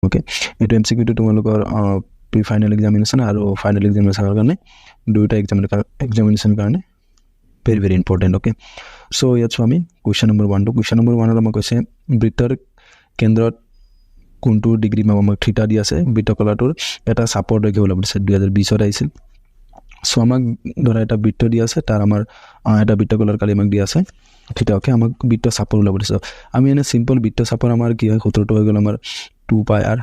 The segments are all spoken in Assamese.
ওকে এইটো MCQটো তোমালোকৰ প্ৰি ফাইনেল এক্সামিনেশ্যন আৰু ফাইনেল এক্সামিনেশ্যনৰ কাৰণে দুয়োটা এক্সামিনেশ্যনৰ কাৰণে ভেৰি ভেৰি ইম্পৰ্টেণ্ট ওকে চ' ইয়াত চোৱা আমি কুৱেশ্যন নম্বৰ 1 কুৱেশ্যন নম্বৰ 1 আমাক কৈছে বৃত্তৰ কেন্দ্ৰত কোনটো ডিগ্ৰী আমাক থিটা দি আছে বৃত্তকলাটোৰ এটা চাপৰ দৈৰ্ঘ্য ওলাব দিছে 2020ত আহিছিল চ' আমাক ধৰা এটা বৃত্ত দি আছে তাৰ আমাৰ এটা বৃত্তকলাৰ কালি আমাক দি আছে থিটা ওকে আমাক বৃত্ত চাপৰ ওলাব দিছে আমি এনে সিম্পল বৃত্ত চাপৰ আমাৰ কি হয় সূত্ৰটো হৈ গ'ল আমাৰ 2πr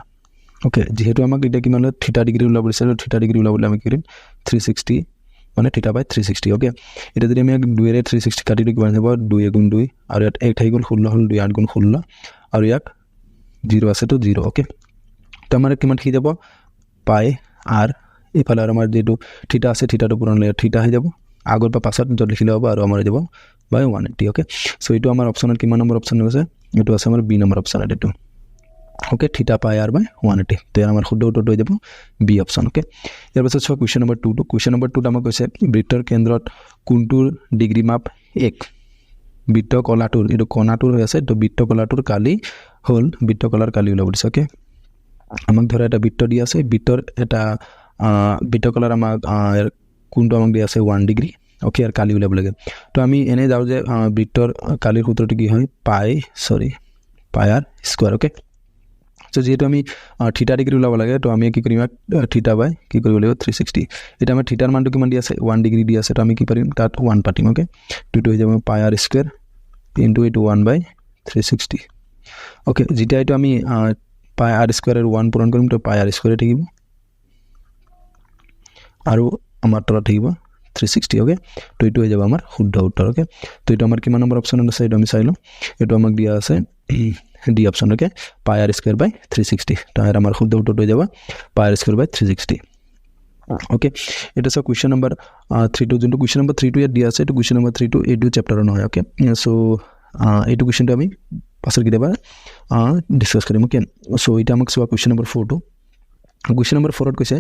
ওকে যেহেতু আমাক এটা কিমান থিটা ডিগ্ৰী ওলাব দিছে থিটা ডিগ্ৰী ওলাবলৈ আমি কি কৰিম 360 মানে থিটা বাই 360 ওকে এটা যদি আমি 2 এৰে 360 কাটি দিও কিমান হ'ব 2 গুণ 2 আৰু ইয়াত 8 হৈ গ'ল 16 হ'ল 2 8 গুণ 16 আৰু ইয়াক 0 আছে তো 0 ওকে তো আমাৰ কিমান ঠিক যাব পাই r ইফালে আৰু আমাৰ যেটো থিটা আছে থিটাটো পুৰণ লৈ থিটা হৈ যাব আগৰ পৰা পাছত যত লিখিলে হ'ব আৰু আমাৰ যাব বাই 180 ওকে সো এটো আমাৰ অপচনত কিমান নম্বৰ অপচন আছে এটো আছে আমাৰ বি নম্বৰ অপচন এটো ওকে থিটা পাই r বাই 180 তো আমাৰ শুদ্ধ উত্তৰটো হৈ যাব বি অপচন ওকে ইয়াৰ পাছত so question number 2 question number 2 আমাক কৈছে বৃত্তৰ কেন্দ্ৰত কোনটোৰ ডিগ্ৰী মাপ 1 বৃত্তকলাটোৰ এটো কোণাটোৰ হৈ আছে তো বৃত্তকলাটোৰ কালি হল বৃত্তকলাৰ কালি ওলাব দিছে ওকে আমাক ধৰা এটা বৃত্ত দি আছে বৃত্তৰ এটা বৃত্তকলাৰ আমাক কোনটো আমাক দি আছে 1 ডিগ্ৰী ওকে আৰ কালি ওলাব লাগে তো আমি এনে যাও যে বৃত্তৰ কালিৰ সূত্ৰটো কি হয় পাই r স্কয়াৰ ওকে সো যেহেতু আমি থিটা ডিগ্ৰী ওলাব লাগে তো আমি কি কৰিম থিটা বাই কি কৰিব লাগিব 360 এটা আমাৰ থিটাৰ মানটো কিমান দি আছে 1 ডিগ্ৰী দি আছে তো আমি কি কৰিম তাত 1 পাতিম ওকে টুটো হৈ যাব পাই r স্কয়ার ইনটু ইট 1 বাই 360 ওকে যেটা এটা আমি পাই r স্কয়ার এর 1 পূরণ কৰিম তো পাই r স্কয়াৰ থাকিব আৰু আমাৰ তলত থাকিব 360 ওকে তো এটো হৈ যাব আমাৰ শুদ্ধ উত্তৰ ওকে তো এটো আমাৰ কিমান নম্বৰ অপচন আছে এটো আমি চাইলো এটো আমাক দিয়া আছে ডি অপচন ওকে পাই r স্কয়ার বাই 360 তো আমাৰ শুদ্ধ উত্তৰটো হৈ যাব পাই r স্কয়াৰ বাই 360 ওকে এটা সো কোৱেশ্চন নম্বৰ 3 টু যোনটো কোৱেশ্চন নম্বৰ 3 টু ইয়াত দিয়া আছে এটো কোৱেশ্চন নম্বৰ 3 টু এটো চ্যাপ্টাৰৰ নহয় ওকে সো এটো কোৱেশ্চনটো আমি পাছৰ কিবা ডিসকাস কৰিম ওকে সো এটা আমাক সোৱা question number 4 to question number 4 ত কৈছে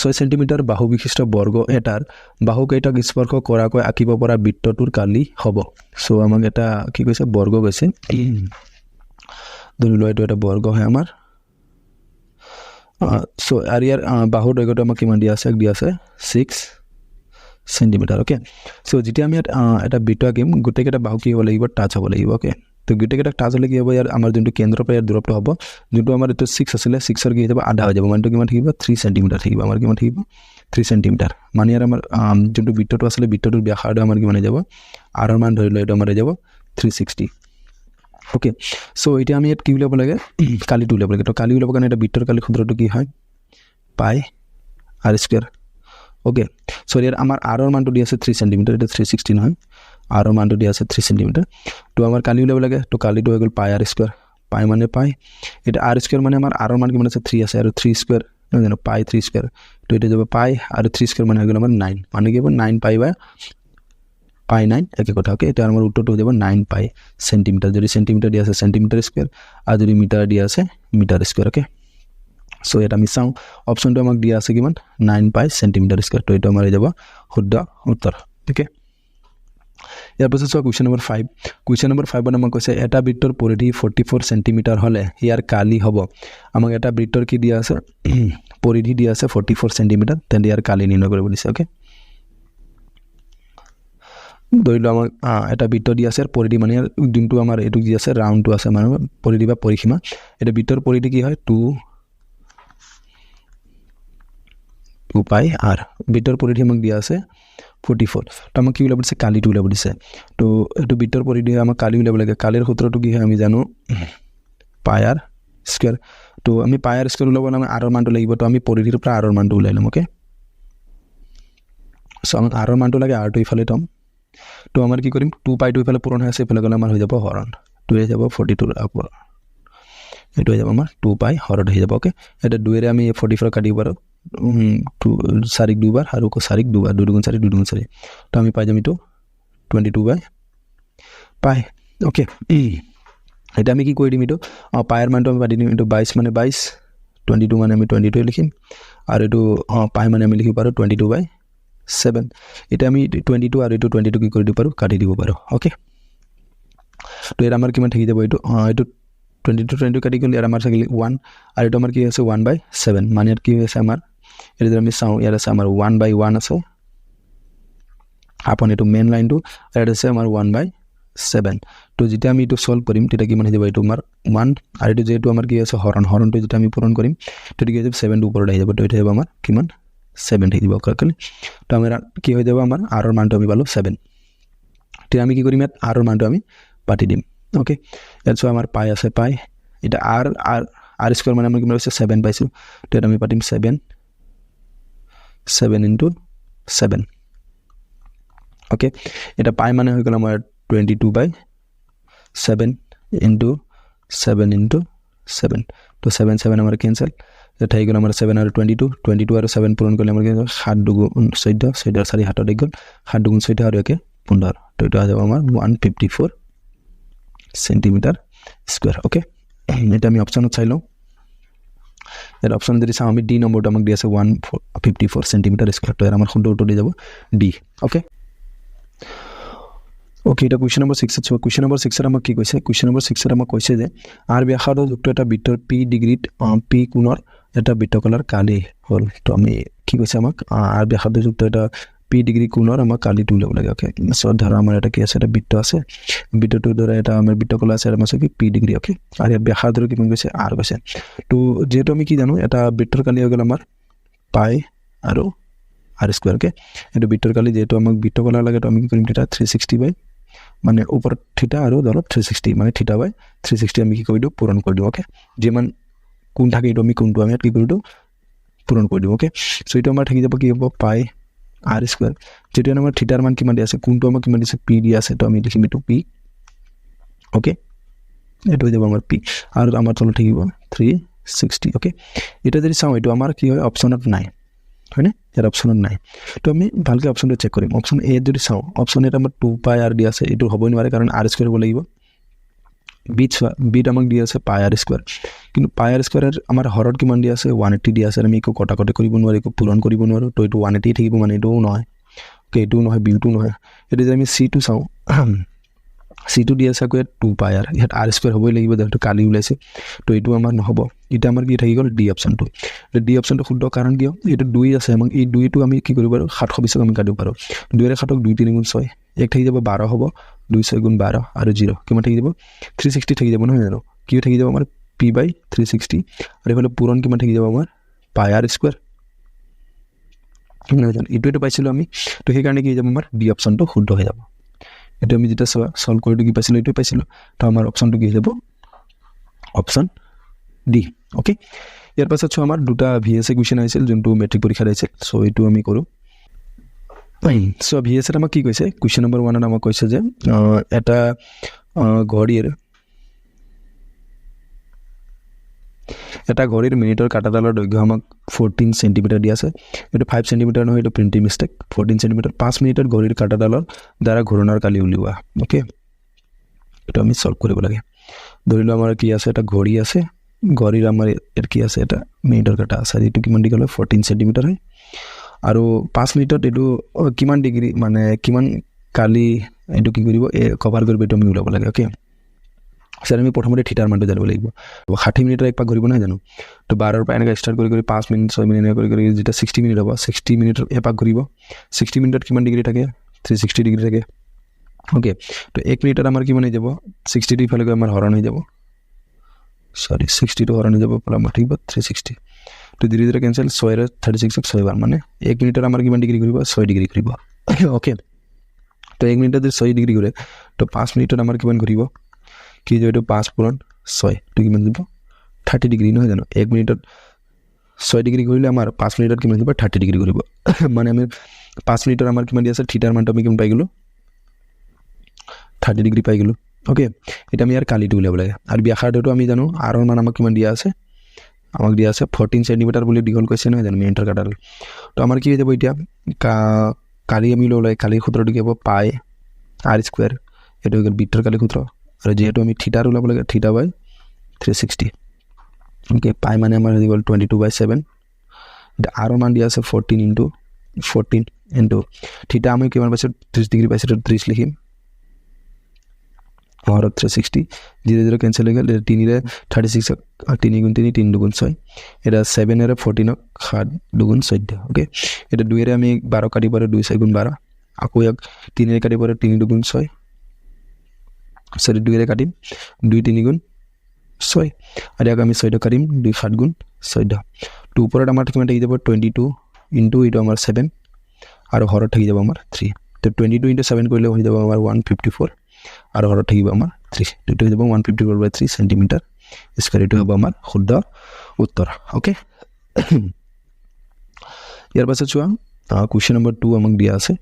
6 সেন্টিমিটাৰ বাহু বিশিষ্ট বৰ্গ এটাৰ বাহু কেইটাক স্পৰ্শ কৰাকৈ আঁকিব পৰা বৃত্তটোৰ কালি হ'ব সো আমাক এটা কি কৈছে বৰ্গ কৈছে ধৰি লোৱা এটো এটা বৰ্গ হয় আমাৰ সো আৰু ইয়াৰ বাহুৰ দৈৰ্ঘ্যটো আমাক কিমান দিয়া আছে 6 সেন্টিমিটাৰ ওকে সো যেতিয়া আমি এটা বৃত্ত আঁকিম গোটেইকেইটা বাহু কি হ'ব লাগিব টাচ হ'ব লাগিব ওকে তো গোটেইকেইটা টাচ হ'লে কি হ'ব ইয়াৰ আমাৰ যোনটো কেন্দ্ৰৰ পৰা ইয়াৰ দূৰত্ব হ'ব যোনটো আমাৰ এটো 6 আছিল 6 ৰ কি হ'ব আধা হৈ যাব মানটো কিমান থাকিব 3 সেন্টিমিটাৰ থাকিব আমাৰ কিমান থাকিব 3 সেন্টিমিটাৰ মানে ইয়াৰ আমাৰ যোনটো বৃত্তটো আছিল বৃত্তটোৰ ব্যাসাৰ্ধ আমাৰ কিমান হৈ যাব r ৰ মান ধৰি লৈ এটো আমাৰ হৈ যাব 360 ওকে সো এতিয়া আমি ইয়াত কি উলাব লাগে কালিটো উলাব লাগে তো কালি উলাব কাৰণে এটা বৃত্তৰ কালি সূত্ৰটো কি হয় পাই r স্কয়াৰ ওকে সো ইয়াৰ আমাৰ r ৰ মানটো দি আছে 3 সেন্টিমিটাৰ এটা 360 নহয় r ৰ মানটো দি আছে 3 সেন্টিমিটাৰ তো আমাৰ কালি উলাব লাগে তো কালিটো হৈ গ'ল পাই r স্কয়ার পাই মানে পাই এটা r স্কয়ার মানে আমাৰ r ৰ মান কিমান আছে 3 আছে আৰু 3 স্কয়াৰ নহয় জানো পাই 3 স্কয়াৰ তো এটা যাব পাই আৰু 3 স্কয়াৰ মানে হৈ গ'ল আমাৰ 9 মানে কি হ'ব 9 পাই বাই পাই 9 একে কথা ওকে এটা আমাৰ উত্তৰটো হৈ যাব 9 পাই সেন্টিমিটাৰ যদি সেন্টিমিটাৰ দি আছে সেন্টিমিটাৰ স্কয়াৰ আৰু যদি মিটাৰ দি আছে মিটাৰ স্কয়ার ওকে সো এটা আমি চাও অপচনটো আমাক দিয়া আছে কিমান 9 পাই সেন্টিমিটাৰ স্কয়াৰ তো এটা আমাৰ হৈ যাব শুদ্ধ উত্তৰ ওকে ইয়াৰ পাছত চোৱা কোৱেশ্চন নম্বৰ 5 কোৱেশ্চন নম্বৰ 5 ত আমাক কৈছে এটা বৃত্তৰ পৰিধি 44 সেন্টিমিটাৰ হলে ইয়াৰ কালি হ'ব আমাক এটা বৃত্তৰ কি দিয়া আছে পৰিধি দিয়া আছে 44 সেন্টিমিটাৰ তেন্তে ইয়াৰ কালি নিৰ্ণয় কৰিব দিছে ওকে ধৰিলো আমাক এটা বৃত্ত দি আছে পৰিধি মানে যোনটো আমাৰ এটো দি আছে ৰাউন্ডটো আছে মানে পৰিধি বা পৰিসীমা এটা বৃত্তৰ পৰিধি কি হয় 2 পাই r বৃত্তৰ পৰিধি আমাক দিয়া আছে 44 তো আমাক কি উলাব দিছে কালিটো উলাব দিছে তো এটো বৃত্তৰ পৰিধি আমাক কালি উলাব লাগে কালিৰ সূত্ৰটো কি হয় আমি জানো পাই r স্কয়াৰ তো আমি পাই r স্কয়াৰ উলাব না r ৰ মানটো লাগিব তো আমি পৰিধিৰ পৰা r ৰ মানটো উলাই লম ওকে সো আমাক r ৰ মানটো লাগে r টো ইফালে টম তো আমাৰ কি কৰিম 2 পাই 2 ইফালে পূৰণ হৈ আছে ইফালে গলে আমাৰ হৈ যাব হৰণ 2 হৈ যাব 42 ৰ আপৰ এটো হৈ যাব আমাৰ 2 পাই হৰণ হৈ যাব ওকে এটা 2 এৰে আমি 44 কাটিব পাৰো 4 দুবাৰ আৰু 4 দুবাৰ 2 গুণ 4 2 গুণ 4 তো আমি পাই যাম এটো 22 বাই পাই ওকে এটা আমি কি কৰি দিম এটো পাইৰ মানটো আমি পাই দিম এটো 22 মানে 22 22 মানে আমি 22 লিখিম আৰু এটো পাই মানে আমি লিখিব পাৰো 22 বাই 7 এটা আমি 22 আৰু এটো 22 কি কৰি দিব পাৰো কাটি দিব পাৰো ওকে তো এৰ আমাৰ কিমান থাকি যাব এটো 22 কাটি গ'ল ইয়াত আমাৰ থাকিলে 1 আৰু এইটো আমাৰ কি আছে 1/7 মানে ইয়াত কি হৈছে আমাৰ এটা যদি আমি চাওঁ ইয়াত আছে আমাৰ 1/1 আছে আপন এইটো মেইন লাইনটো ইয়াত আছে আমাৰ 1/7 তো যেতিয়া আমি এইটো সলভ কৰিম তেতিয়া কিমান হৈ যাব এইটো আমাৰ 1 আৰু এইটো যেটো আমাৰ কি আছে হৰণটো যেতিয়া আমি পূৰণ কৰিম তেতিয়া কি হৈ যাব 7 টো ওপৰত আহি যাব তো এটা হ'ব আমাৰ কিমান 7 হৈ যাব কাৰেক্টলি তো আমাৰ কি হৈ যাব আমাৰ r ৰ মানটো আমি পালো 7 তেতিয়া আমি কি কৰিম ইয়াত r ৰ মানটো আমি পাতি দিম ওকে ইয়াত সো আমাৰ পাই আছে পাই এটা r স্কয়ার মানে আমরা কিমান আছে 7 পাইছো তো এটা আমি পাতিম 7 into 7 ওকে এটা পাই মানে হৈ গ'ল আমাৰ 22/7 into 7 তো 7 আমাৰ কেনসেল এটা হৈ গ'ল আমাৰ 7 আৰু 22 আৰু 7 পূৰণ কৰিলে আমাৰ 7 দুগুণ 14 14 4 7 হৈ গ'ল 7 দুগুণ 14 আৰু একে 15 তো এটা যাব আমাৰ 154 সেন্টিমিটাৰ স্কয়াৰ ওকে এটা আমি অপশনত চাই লওঁ এৰ অপশন যদি চাওঁ আমি ডি নম্বৰটো আমাক দি আছে 154 সেন্টিমিটাৰ স্কয়াৰ তো এৰ আমাৰ শুদ্ধ উত্তৰ দি যাব ডি ওকে ওকে এটা কোয়েশ্চন নম্বৰ 6 আছে কোয়েশ্চন নম্বৰ 6 এৰ আমাক কি কৈছে কোয়েশ্চন নম্বৰ 6 এৰ আমাক কৈছে যে আৰ ব্যাসাৰ্ধ যুক্ত এটা বৃত্তৰ p ডিগ্ৰীত p কোণৰ এটা বৃত্তকলাৰ কালি হল তো আমি কি কৈছে আমাক আৰ ব্যাসাৰ্ধ যুক্ত এটা p ডিগ্ৰী কোণৰ আমাক কালিটো উলিয়াব লাগে ওকে সো ধৰা আমাৰ এটা কি আছে এটা বৃত্ত আছে বৃত্তটোৰ দ্বাৰা এটা আমাৰ বৃত্তকলা আছে আমাৰ কি p ডিগ্ৰী ওকে আৰু ইয়াত ব্যাসাৰ্ধৰ কিমান কৈছে r কৈছে তো যেটো আমি কি জানো এটা বৃত্তৰ কালি হৈ গ'ল আমাৰ পাই আৰু r স্কয়াৰ ওকে এটা বৃত্তৰ কালি যেটো আমাক বৃত্তকলা লাগে তো আমি কি কৰিম এটা 360 মানে ওপৰত থিটা আৰু দলত 360 মানে থিটা বাই 360 আমি কি কৰি দিও পূৰণ কৰি দিও ওকে যেমান কোন থাকে এটো আমি কোনটো আমি কি কৰি দিও পূৰণ কৰি দিও ওকে সো এটো আমাৰ থাকি যাব কি হ'ব পাই r স্কয়াৰ যেটো আমাৰ থিটাৰ মান কিমান দি আছে কোনটো আমাক কিমান দিছে p দি আছে তো আমি লিখিম এটো p ওকে এটো হৈ যাব আমাৰ p আৰু আমাৰ তলত থাকিব 360 ওকে এটা যদি চাওঁ এটো আমাৰ কি হয় অপচনত নাই হয় না এৰ অপশনত নাই তো আমি ভালকে অপশনটো চেক কৰিম অপশন এ যদি চাওঁ অপশন এটা আমাৰ 2 পাই r দি আছে এটো হ'বই নোৱাৰে কাৰণ r স্কয়ার হ'ব লাগিব বিট আমাক দি আছে পাই r স্কয়ার কিন্তু পাই r স্কয়ারের আমাৰ হৰত কিমান দি আছে 180 দি আছে আমি একো কটাকটি কৰিব নোৱাৰো একো পূৰণ কৰিব নোৱাৰো তো এটো 180 থাকিব মানে এটো নহয় ওকে এটো নহয় বিটো নহয় এটো যদি আমি c2 চাওঁ c2 দি আছে কো 2 পাই r ইয়াত r স্কয়ার হ'বই লাগিব যেটো কালি উলাইছে তো এটো আমাৰ নহব এটা আমাৰ কি থাকি গল ডি অপশনটো ডি অপশনটো শুদ্ধ কাৰণ কিয় এটো 2 আছে আমাক এই 2 টো আমি কি কৰিব পাৰো 720 আমি কাটিব পাৰো 2 এর 7ক 2 3 গুণ 6 এক থাকি যাব 12 হ'ব 2 6 গুণ 12 আৰু 0 কিমান থাকি যাব 360 থাকি যাব নহয় জানো কি থাকি যাব আমাৰ p/360 আৰু এফালে পূৰণ কিমান থাকি যাব আমাৰ পাই r স্কয়াৰ নহয় জানো এটো পাইছিলো আমি তো সেই কাৰণে কি যাব আমাৰ ডি অপশনটো শুদ্ধ হৈ যাব এটা আমি যেটা সলভ কৰি কি পাইছিলো এটো পাইছিলো তো আমাৰ অপশনটো কি হৈ যাব অপশন ডি ওকে ইয়াৰ পাছত আমাৰ দুটা ভিএসএ কোৱেশ্চন আহিছিল যোনটো মেট্ৰিক পৰীক্ষাত আহিছিল সো এটো আমি কৰো সো ভিএসএ আমাক কি কৈছে কোৱেশ্চন নম্বৰ 1 আমাক কৈছে যে এটা ঘড়ীৰ মিনিটৰ কাটাডালৰ দৈৰ্ঘ্য আমাক 14 সেন্টিমিটাৰ দি আছে এটো 5 সেন্টিমিটাৰ নহয় এটো প্ৰিন্টিং মিস্টেক 14 সেন্টিমিটাৰ 5 মিনিটৰ ঘড়ীৰ কাটাডালৰ দ্বাৰা ঘূৰণৰ কালি উলিওৱা ওকে এটো আমি সলভ কৰিব লাগে ধৰিলো আমাৰ কি আছে এটা ঘড়ী আছে ঘড়ীৰ আমাৰ এৰ কি আছে এটা মিনিটৰ কাটা আছে এটো কিমান দি গলে 14 সেন্টিমিটাৰ হয় আৰু 5 মিনিটত এটো কিমান ডিগ্ৰী মানে কিমান কালি এটো কি কৰিব কভাৰ কৰিব এটো আমি উলাব লাগে ওকে স্যাৰ আমি প্ৰথমতে থিটাৰ মানটো জানিব লাগিব 60 মিনিটৰ এক পাক ঘূৰিব নহয় জানো তো 12 ৰ পৰা এনেকৈ স্টাৰ্ট কৰি 5 মিনিট 6 মিনিট কৰি যেটা 60 মিনিট হ'ব 60 মিনিটৰ এক পাক ঘূৰিব 60 মিনিটত কিমান ডিগ্ৰী থাকে 360 ডিগ্ৰী থাকে ওকে তো 1 মিনিটত আমাৰ কিমান হৈ যাব 60 ডিগ্ৰী ফালে গৈ আমাৰ হৰণ হৈ যাব সরি 60 to হরণ হৈ যাব পলা ঠিক বা 360 তো ধীরে ধীরে ক্যান্সেল 6 এর 36 6 বার মানে 1 মিনিটৰ আমাৰ কিমান ডিগ্ৰী ঘূৰিব 6 ডিগ্ৰী ঘূৰিব ওকে তো 1 মিনিটত 6 ডিগ্ৰী ঘূৰে তো 5 মিনিটত আমাৰ কিমান ঘূৰিব কি যে এটো 5 পূৰণ 6 তো কিমান দিব 30 ডিগ্ৰী নহয় জানো 1 মিনিটত 6 ডিগ্ৰী ঘূৰিলে আমাৰ 5 মিনিটত কিমান দিব 30 ডিগ্ৰী ঘূৰিব মানে আমি 5 মিনিটৰ আমাৰ কিমান দি আছে থিটাৰ মানটো আমি কিমান পাই গলো 30 ডিগ্ৰী পাই গলো ওকে এটা আমি আৰ কালিটো উলিয়াব লাগে আৰ ব্যাসাৰ্ধটো আমি জানো আর মান আমাক কিমান দিয়া আছে আমাক দিয়া আছে 14 সেন্টিমিটার বলি দীঘল কৈছে নহয় জানো মিনিটৰ কাটাডাল তো আমাৰ কি হৈ যাব এতিয়া কালি আমি ললে কালি সূত্ৰটো কি হ'ব পাই r স্কয়াৰ এটো হৈ গল বৃত্তৰ কালি সূত্ৰ আৰু যেহেতু আমি থিটাৰ উলাব লাগে থিটা বাই 360 ওকে পাই মানে আমাৰ হৈ গল 22/7 এটা r মান দিয়া আছে 14 ইনটু থিটা আমি কিমান পাইছে 30 ডিগ্ৰী পাইছে তো 30 লিখিম হৰত 360 0 0 কেঞ্চেল হৈ গ'ল এটা 3 ৰে 36 আৰ 3 গুণ 3 3 দুগুণ 6 এটা 7 এৰে 14 7 দুগুণ 14 ওকে এটা 2 এৰে আমি 12 কাটিব পাৰো 2 6 গুণ 12 আকৌ এক 3 এৰে কাটিব পাৰো 3 দুগুণ 6 সৰি 2 এৰে কাটিম 2 3 গুণ 6 আৰ ইয়াক আমি 6 কাটিম 2 7 গুণ 14 টু ওপৰত আমাৰ কিমান থাকি যাব 22 ইনটু ইটো আমাৰ 7 আৰু হৰত থাকি যাব আমাৰ 3 তো 22 ইনটু 7 কৰিলে হৈ যাব আমাৰ 154 আৰু হৰত থাকিব আমাৰ 3 এইটো হৈ যাব 154/3 সেন্টিমিটাৰ স্কয়াৰ এইটো হ'ব আমাৰ শুদ্ধ উত্তৰ ওকে ইয়াৰ পাছত চোৱা কোৱেশ্চন নম্বৰ 2 আমাক দিয়া আছে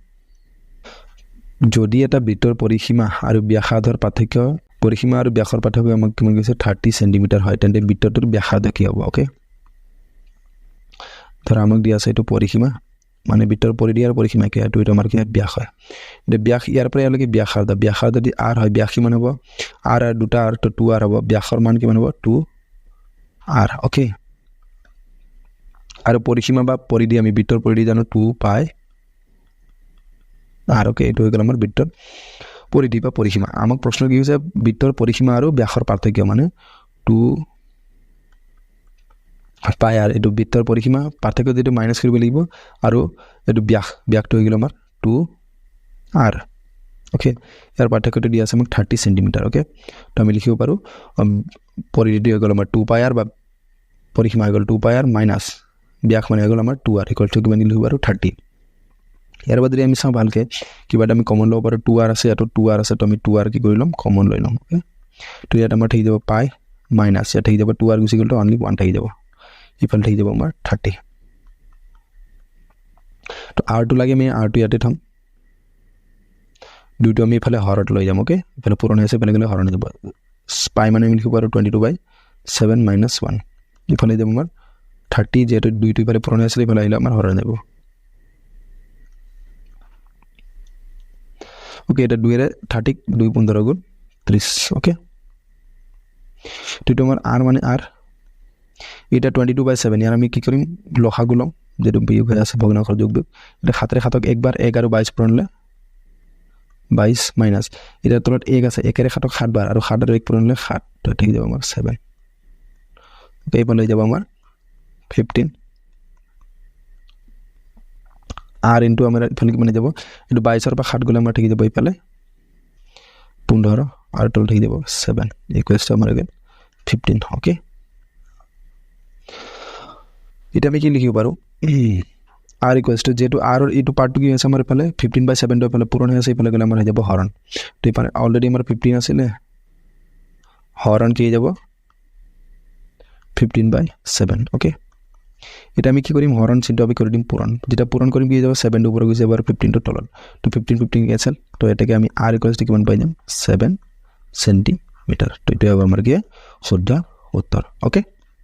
যদি এটা বৃত্তৰ পৰিসীমা আৰু ব্যাসাৰ্ধৰ পাৰ্থক্য পৰিসীমা আৰু ব্যাসৰ পাৰ্থক্য আমাক কিমান কৈছে 30 সেন্টিমিটাৰ হয় তেন্তে বৃত্তটোৰ ব্যাসাৰ্ধ কি হ'ব ওকে ধৰা আমাক দিয়া আছে এইটো পৰিসীমা মানে বৃত্তৰ পৰিধি আৰু পৰিসীমা কি এইটো আমাৰ কি ব্যাস হয় এটা ব্যাস ইয়াৰ পৰা ইয়ালৈকে ব্যাসাৰ্ধ যদি r হয় ব্যাস কিমান হ'ব r আৰ দুটা r তো 2r হ'ব ব্যাসৰ মান কিমান হ'ব 2r ওকে আৰু পৰিসীমা বা পৰিধি আমি বৃত্তৰ পৰিধি জানো 2 পাই r ওকে এইটো হৈ গ'ল আমাৰ বৃত্তৰ পৰিধি বা পৰিসীমা আমাক প্ৰশ্ন কি হৈছে বৃত্তৰ পৰিসীমা আৰু ব্যাসৰ পাৰ্থক্য মানে 2 পাই আৰ এইটো বৃত্তৰ পৰিসীমা পাৰ্থক্য যেটো মাইনাস কৰিব লাগিব আৰু এইটো ব্যাসটো হৈ গ'ল আমাৰ 2r ওকে ইয়াৰ পাৰ্থক্যটো দিয়া আছে আমাক 30 সেন্টিমিটাৰ ওকে তো আমি লিখিব পাৰো পৰিধি হৈ গ'ল আমাৰ 2 পাই r বা পৰিসীমা হৈ গ'ল 2 পাই r মাইনাস ব্যাস মানে হৈ গ'ল আমাৰ 2r ইকুৱেল টু কিমান লিখিব পাৰো 30 ইয়াৰ বাদে আমি চাওঁ ভালকে কিবা এটা আমি কমন ল'ব পাৰো 2r আছে ইয়াতো 2r আছে তো আমি 2r কি কৰি ল'ম কমন লৈ ল'ম ওকে তো ইয়াত আমাৰ থাকি যাব পাই মাইনাস ইয়াত থাকি যাব 2r গুচি গ'ল তো অনলি 1 থাকি যাব ইফালে থাকি যাব আমাৰ 30 তো r2 লাগে আমি r2 ইয়াতে থম দুটো আমি ইফালে হৰত লৈ যাম ওকে ইফালে পূৰণ হৈছে ইফালে গ'লে হৰণ যাব পাই মানে আমি লিখিব পাৰো 22/7 - 1 ইফালে যাব আমাৰ 30 যেটো দুইটো ইফালে পূৰণ হৈছে ইফালে আহিলে আমাৰ হৰণ যাব ওকে এটা 2 এৰে 30 2 15 গুণ 30 ওকে তো আমাৰ r মানে r এটা 22/7 ইয়াৰ আমি কি কৰিম লসাগু লম যেটো বিয়োগ হৈ আছে ভগ্নাংশৰ যোগ বিয়োগ এটা 7 ৰে 7ক একবাৰ 1 আৰু 22 পূৰণলে 22 মাইনাস এটা তলত 1 আছে 1 ৰে 7ক 7 বাৰ আৰু 7 আৰু 1 পূৰণলে 7 তো ঠিক যাব আমাৰ 7 ওকে এইফালে যাব আমাৰ 15 r ইনটু আমাৰ ইফালে কিমান যাব এটো 22 ৰ পৰা 7 গলে আমাৰ ঠিক যাব ইফালে 15 আৰু তল ঠিক যাব 7 ইকুৱেলছ টু আমাৰ 15 ওকে এটা আমি কি লিখিব পাৰো r ইকুৱেলছ টু যেটো r ৰ ইটো পাৰ্টটো কি আছে আমাৰ ইফালে 15/7 টো ইফালে পূৰণ হৈ আছে ইফালে গলে আমাৰ হৈ যাব হৰণ তো ইফালে অলৰেডি আমাৰ 15 আছিল হৰণ কি যাব 15/7 ওকে এটা আমি কি কৰিম হৰণ চিনটো আমি কৰি দিম পূৰণ যেটা পূৰণ কৰিম কি যাব 7 টো ওপৰ গৈ যাব আৰু 15 টো তলত তো 15 কেনসেল তো এটাকে আমি r ইকুৱেলছ টু কিমান পাই যাম 7 সেন্টিমিটাৰ তো এটা হ'ব আমাৰ কি শুদ্ধ উত্তৰ ওকে